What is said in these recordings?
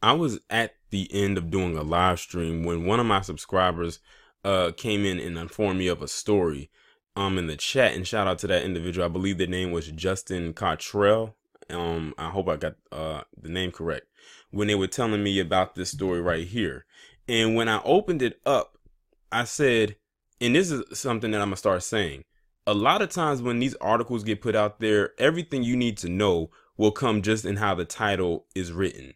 I was at the end of doing a live stream when one of my subscribers came in and informed me of a story in the chat, and shout out to that individual. I believe their name was Justin Cottrell. I hope I got the name correct. When they were telling me about this story right here. And when I opened it up, I said, and this is something that I'm gonna start saying, a lot of times when these articles get put out there, everything you need to know will come just in how the title is written.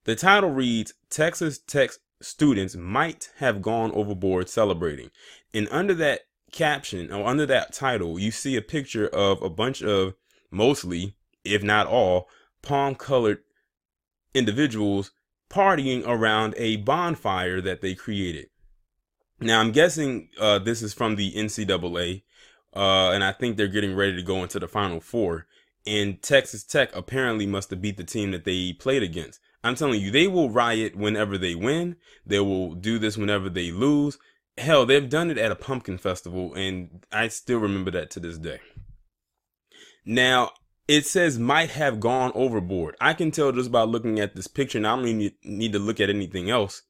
The title reads, Texas Tech students might have gone overboard celebrating. And under that caption, or under that title, you see a picture of a bunch of, mostly, if not all, palm-colored individuals partying around a bonfire that they created. Now, I'm guessing this is from the NCAA, and I think they're getting ready to go into the Final Four. And Texas Tech apparently must have beat the team that they played against. I'm telling you, they will riot whenever they win. They will do this whenever they lose. Hell, they've done it at a pumpkin festival, and I still remember that to this day. Now, it says might have gone overboard. I can tell just by looking at this picture, and I don't even need to look at anything else,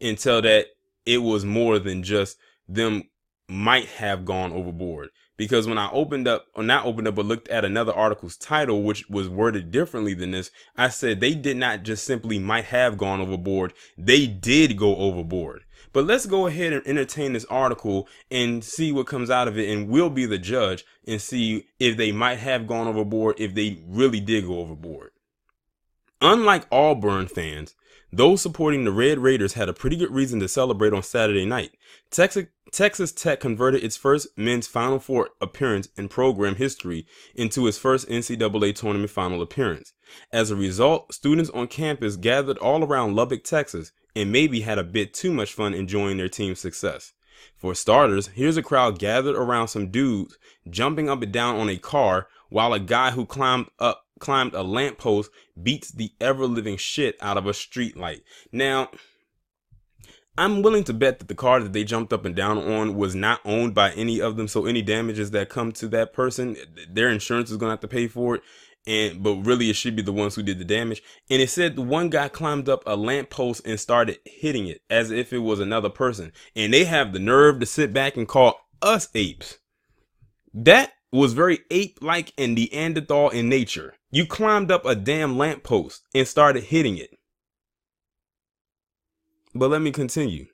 and tell that it was more than just them might have gone overboard. Because when I opened up, or not opened up, but looked at another article's title, which was worded differently than this, I said they did not just simply might have gone overboard. They did go overboard. But let's go ahead and entertain this article and see what comes out of it. And we'll be the judge and see if they might have gone overboard, if they really did go overboard. Unlike Auburn fans, those supporting the Red Raiders had a pretty good reason to celebrate on Saturday night. Texas Tech converted its first men's Final Four appearance in program history into its first NCAA tournament final appearance. As a result, students on campus gathered all around Lubbock, Texas, and maybe had a bit too much fun enjoying their team's success. For starters, here's a crowd gathered around some dudes jumping up and down on a car while a guy who climbed a lamppost beats the ever-living shit out of a street light. Now, I'm willing to bet that the car that they jumped up and down on was not owned by any of them, so any damages that come to that person, their insurance is going to have to pay for it. But really, it should be the ones who did the damage. And it said the one guy climbed up a lamppost and started hitting it as if it was another person. And they have the nerve to sit back and call us apes. That was very ape-like and Neanderthal in nature. You climbed up a damn lamppost and started hitting it. But let me continue.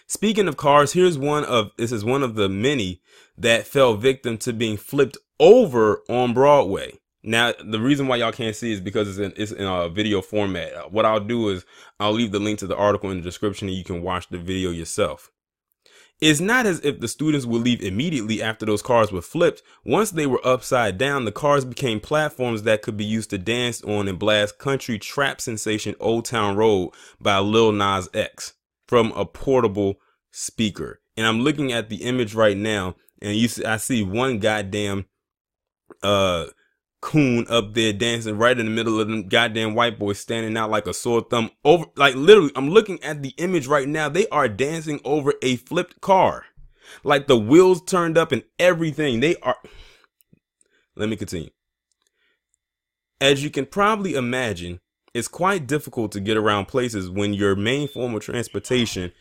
Speaking of cars, this is one of the many that fell victim to being flipped over on Broadway. Now, the reason why y'all can't see is because it's in a video format. What I'll do is I'll leave the link to the article in the description and you can watch the video yourself. It's not as if the students would leave immediately after those cars were flipped. Once they were upside down, the cars became platforms that could be used to dance on and blast country trap sensation Old Town Road by Lil Nas X from a portable speaker. And I'm looking at the image right now, and I see one goddamn coon up there dancing right in the middle of them goddamn white boys standing out like a sore thumb over, like literally, I'm looking at the image right now. They are dancing over a flipped car, like the wheels turned up and everything. Let me continue. As you can probably imagine, it's quite difficult to get around places when your main form of transportation.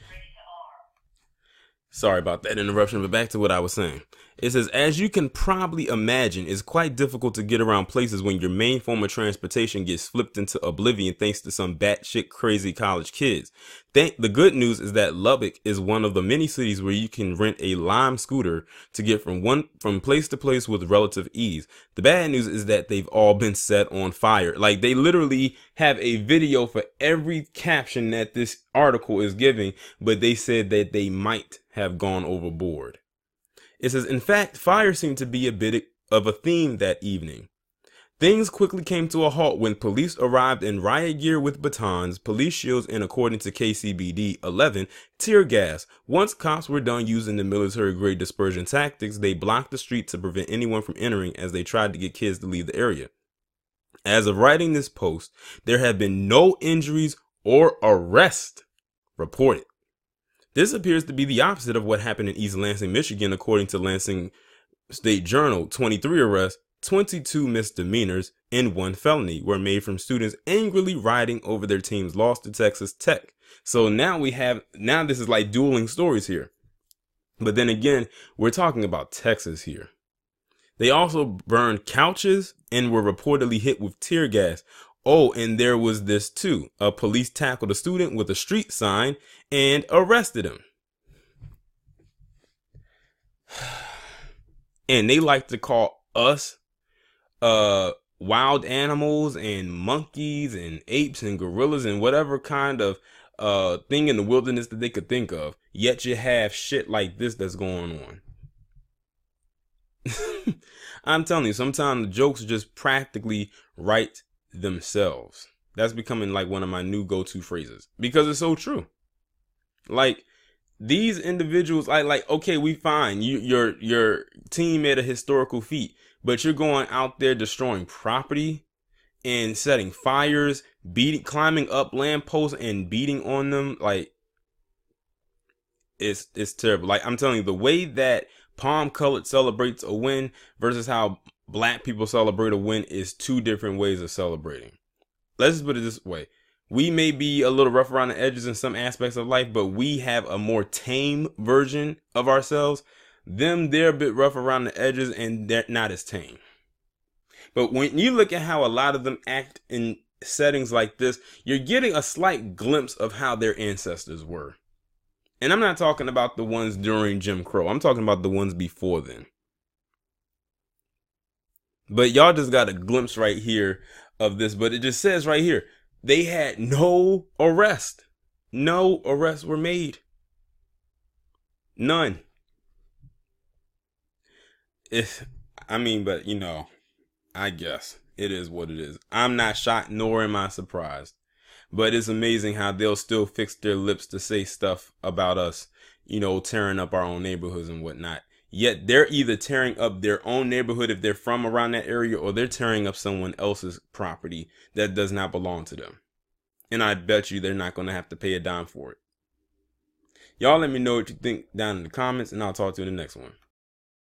Sorry about that interruption, but back to what I was saying. It says, as you can probably imagine, it's quite difficult to get around places when your main form of transportation gets flipped into oblivion thanks to some batshit crazy college kids. The good news is that Lubbock is one of the many cities where you can rent a Lime scooter to get from place to place with relative ease. The bad news is that they've all been set on fire. Like, they literally have a video for every caption that this article is giving, but they said that they might have gone overboard. It says, in fact, fire seemed to be a bit of a theme that evening. Things quickly came to a halt when police arrived in riot gear with batons, police shields, and according to KCBD 11, tear gas. Once cops were done using the military-grade dispersion tactics, they blocked the street to prevent anyone from entering as they tried to get kids to leave the area. As of writing this post, there have been no injuries or arrests reported. This appears to be the opposite of what happened in East Lansing, Michigan, according to Lansing State Journal. 23 arrests, 22 misdemeanors and 1 felony were made from students angrily rioting over their team's loss to Texas Tech. So now this is like dueling stories here. But then again, we're talking about Texas here. They also burned couches and were reportedly hit with tear gas. Oh, and there was this too. A police tackled a student with a street sign and arrested him. And they like to call us wild animals and monkeys and apes and gorillas and whatever kind of thing in the wilderness that they could think of. Yet you have shit like this that's going on. I'm telling you, sometimes the jokes just practically write themselves. That's becoming like one of my new go-to phrases because it's so true. Like these individuals, okay, we fine. Your team made a historical feat, but you're going out there destroying property and setting fires, climbing up lampposts and beating on them. Like it's terrible. Like I'm telling you, the way that Palm Colored celebrates a win versus how black people celebrate a win is 2 different ways of celebrating. Let's just put it this way. We may be a little rough around the edges in some aspects of life, but we have a more tame version of ourselves. They're a bit rough around the edges and they're not as tame. But when you look at how a lot of them act in settings like this, you're getting a slight glimpse of how their ancestors were. And I'm not talking about the ones during Jim Crow. I'm talking about the ones before then. But y'all just got a glimpse right here of this. But it just says right here, they had no arrest. No arrests were made. None. But you know, I guess it is what it is. I'm not shocked, nor am I surprised. But it's amazing how they'll still fix their lips to say stuff about us, you know, tearing up our own neighborhoods and whatnot. Yet they're either tearing up their own neighborhood if they're from around that area, or they're tearing up someone else's property that does not belong to them. And I bet you they're not going to have to pay a dime for it. Y'all let me know what you think down in the comments, and I'll talk to you in the next one.